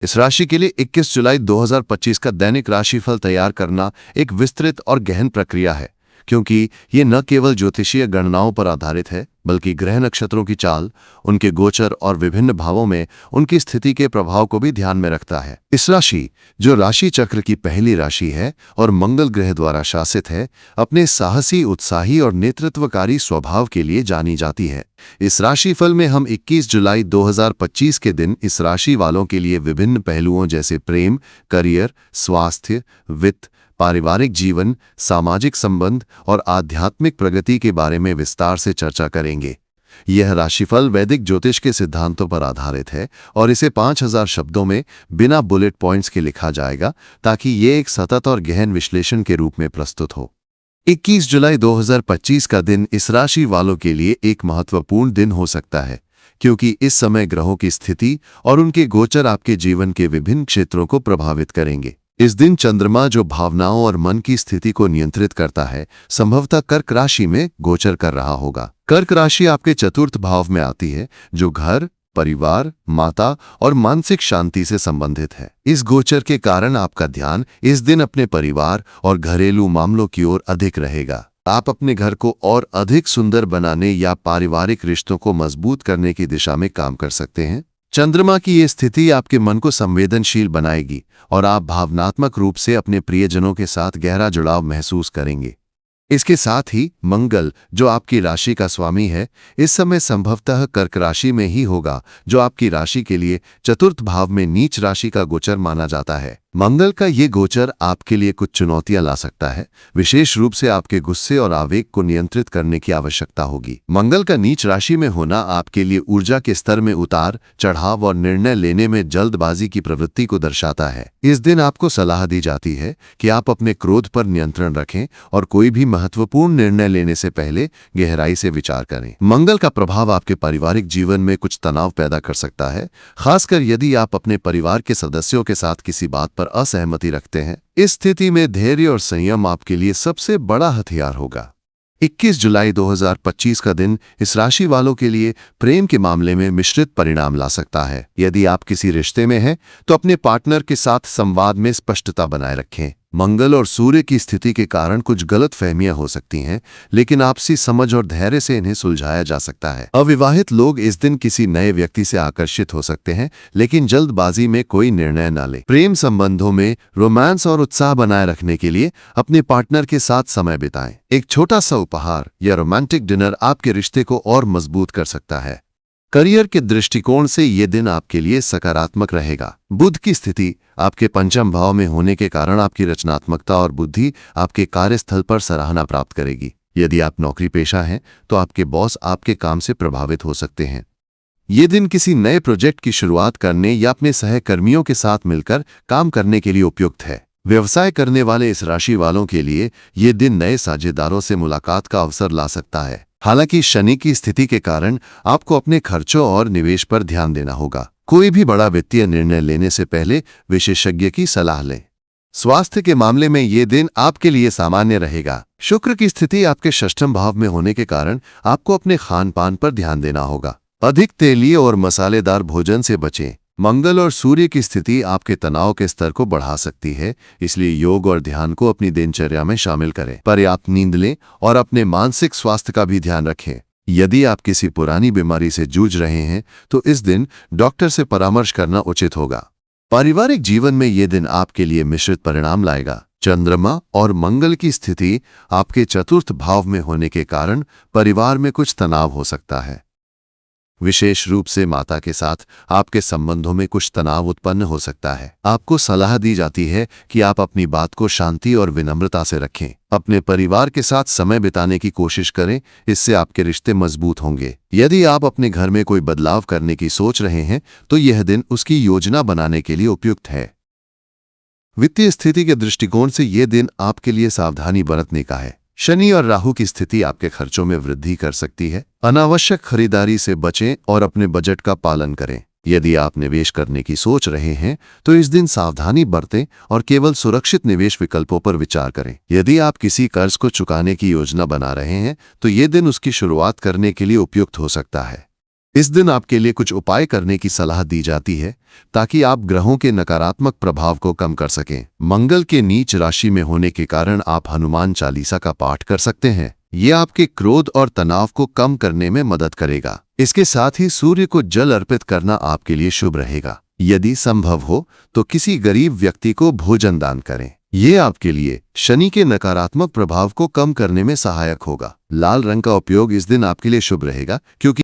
इस राशि के लिए 21 जुलाई 2025 का दैनिक राशिफल तैयार करना एक विस्तृत और गहन प्रक्रिया है, क्योंकि ये न केवल ज्योतिषीय गणनाओं पर आधारित है, बल्कि ग्रह नक्षत्रों की चाल, उनके गोचर और विभिन्न भावों में उनकी स्थिति के प्रभाव को भी ध्यान में रखता है। इस राशि, जो राशि चक्र की पहली राशि है और मंगल ग्रह द्वारा शासित है, अपने साहसी, उत्साही और नेतृत्वकारी स्वभाव के लिए जानी जाती है। इस राशिफल में हम 21 जुलाई 2025 के दिन इस राशि वालों के लिए विभिन्न पहलुओं जैसे प्रेम, करियर, स्वास्थ्य, वित्त, पारिवारिक जीवन, सामाजिक संबंध और आध्यात्मिक प्रगति के बारे में विस्तार से चर्चा करेंगे। यह राशिफल वैदिक ज्योतिष के सिद्धांतों पर आधारित है और इसे 5000 शब्दों में बिना बुलेट पॉइंट्स के लिखा जाएगा, ताकि ये एक सतत और गहन विश्लेषण के रूप में प्रस्तुत हो। 21 जुलाई 2025 का दिन इस राशि वालों के लिए एक महत्वपूर्ण दिन हो सकता है, क्योंकि इस समय ग्रहों की स्थिति और उनके गोचर आपके जीवन के विभिन्न क्षेत्रों को प्रभावित करेंगे। इस दिन चंद्रमा, जो भावनाओं और मन की स्थिति को नियंत्रित करता है, संभवतः कर्क राशि में गोचर कर रहा होगा। कर्क राशि आपके चतुर्थ भाव में आती है, जो घर, परिवार, माता और मानसिक शांति से संबंधित है। इस गोचर के कारण आपका ध्यान इस दिन अपने परिवार और घरेलू मामलों की ओर अधिक रहेगा। आप अपने घर को और अधिक सुंदर बनाने या पारिवारिक रिश्तों को मजबूत करने की दिशा में काम कर सकते हैं। चंद्रमा की ये स्थिति आपके मन को संवेदनशील बनाएगी और आप भावनात्मक रूप से अपने प्रियजनों के साथ गहरा जुड़ाव महसूस करेंगे। इसके साथ ही मंगल, जो आपकी राशि का स्वामी है, इस समय संभवतः कर्क राशि में ही होगा, जो आपकी राशि के लिए चतुर्थ भाव में नीच राशि का गोचर माना जाता है। मंगल का ये गोचर आपके लिए कुछ चुनौतियां ला सकता है। विशेष रूप से आपके गुस्से और आवेग को नियंत्रित करने की आवश्यकता होगी। मंगल का नीच राशि में होना आपके लिए ऊर्जा के स्तर में उतार चढ़ाव और निर्णय लेने में जल्दबाजी की प्रवृत्ति को दर्शाता है। इस दिन आपको सलाह दी जाती है कि आप अपने क्रोध पर नियंत्रण रखें और कोई भी महत्वपूर्ण निर्णय लेने से पहले गहराई से विचार करें। मंगल का प्रभाव आपके पारिवारिक जीवन में कुछ तनाव पैदा कर सकता है, खासकर यदि आप अपने परिवार के सदस्यों के साथ किसी बात पर असहमति रखते हैं। इस स्थिति में धैर्य और संयम आपके लिए सबसे बड़ा हथियार होगा। 21 जुलाई 2025 का दिन इस राशि वालों के लिए प्रेम के मामले में मिश्रित परिणाम ला सकता है। यदि आप किसी रिश्ते में हैं, तो अपने पार्टनर के साथ संवाद में स्पष्टता बनाए रखें। मंगल और सूर्य की स्थिति के कारण कुछ गलतफहमियां हो सकती हैं, लेकिन आपसी समझ और धैर्य से इन्हें सुलझाया जा सकता है। अविवाहित लोग इस दिन किसी नए व्यक्ति से आकर्षित हो सकते हैं, लेकिन जल्दबाजी में कोई निर्णय न लें। प्रेम संबंधों में रोमांस और उत्साह बनाए रखने के लिए अपने पार्टनर के साथ समय बिताएं। एक छोटा सा उपहार या रोमांटिक डिनर आपके रिश्ते को और मजबूत कर सकता है। करियर के दृष्टिकोण से ये दिन आपके लिए सकारात्मक रहेगा। बुध की स्थिति आपके पंचम भाव में होने के कारण आपकी रचनात्मकता और बुद्धि आपके कार्यस्थल पर सराहना प्राप्त करेगी। यदि आप नौकरी पेशा हैं, तो आपके बॉस आपके काम से प्रभावित हो सकते हैं। ये दिन किसी नए प्रोजेक्ट की शुरुआत करने या अपने सहकर्मियों के साथ मिलकर काम करने के लिए उपयुक्त है। व्यवसाय करने वाले इस राशि वालों के लिए ये दिन नए साझेदारों से मुलाकात का अवसर ला सकता है। हालांकि शनि की स्थिति के कारण आपको अपने खर्चों और निवेश पर ध्यान देना होगा। कोई भी बड़ा वित्तीय निर्णय लेने से पहले विशेषज्ञ की सलाह लें। स्वास्थ्य के मामले में ये दिन आपके लिए सामान्य रहेगा। शुक्र की स्थिति आपके षष्ठम भाव में होने के कारण आपको अपने खान पान पर ध्यान देना होगा। अधिक तेलीय और मसालेदार भोजन से बचें। मंगल और सूर्य की स्थिति आपके तनाव के स्तर को बढ़ा सकती है, इसलिए योग और ध्यान को अपनी दिनचर्या में शामिल करें। पर्याप्त नींद लें और अपने मानसिक स्वास्थ्य का भी ध्यान रखें। यदि आप किसी पुरानी बीमारी से जूझ रहे हैं, तो इस दिन डॉक्टर से परामर्श करना उचित होगा। पारिवारिक जीवन में ये दिन आपके लिए मिश्रित परिणाम लाएगा। चंद्रमा और मंगल की स्थिति आपके चतुर्थ भाव में होने के कारण परिवार में कुछ तनाव हो सकता है। विशेष रूप से माता के साथ आपके संबंधों में कुछ तनाव उत्पन्न हो सकता है। आपको सलाह दी जाती है कि आप अपनी बात को शांति और विनम्रता से रखें। अपने परिवार के साथ समय बिताने की कोशिश करें, इससे आपके रिश्ते मजबूत होंगे। यदि आप अपने घर में कोई बदलाव करने की सोच रहे हैं, तो यह दिन उसकी योजना बनाने के लिए उपयुक्त है। वित्तीय स्थिति के दृष्टिकोण से यह दिन आपके लिए सावधानी बरतने का है। शनि और राहु की स्थिति आपके खर्चों में वृद्धि कर सकती है। अनावश्यक खरीदारी से बचें और अपने बजट का पालन करें। यदि आप निवेश करने की सोच रहे हैं, तो इस दिन सावधानी बरतें और केवल सुरक्षित निवेश विकल्पों पर विचार करें। यदि आप किसी कर्ज को चुकाने की योजना बना रहे हैं, तो ये दिन उसकी शुरुआत करने के लिए उपयुक्त हो सकता है। इस दिन आपके लिए कुछ उपाय करने की सलाह दी जाती है ताकि आप ग्रहों के नकारात्मक प्रभाव को कम कर सकें। मंगल के नीच राशि में होने के कारण आप हनुमान चालीसा का पाठ कर सकते हैं। ये आपके क्रोध और तनाव को कम करने में मदद करेगा। इसके साथ ही सूर्य को जल अर्पित करना आपके लिए शुभ रहेगा। यदि संभव हो तो किसी गरीब व्यक्ति को भोजन दान करें। ये आपके लिए शनि के नकारात्मक प्रभाव को कम करने में सहायक होगा। लाल रंग का उपयोग इस दिन आपके लिए शुभ रहेगा क्योंकि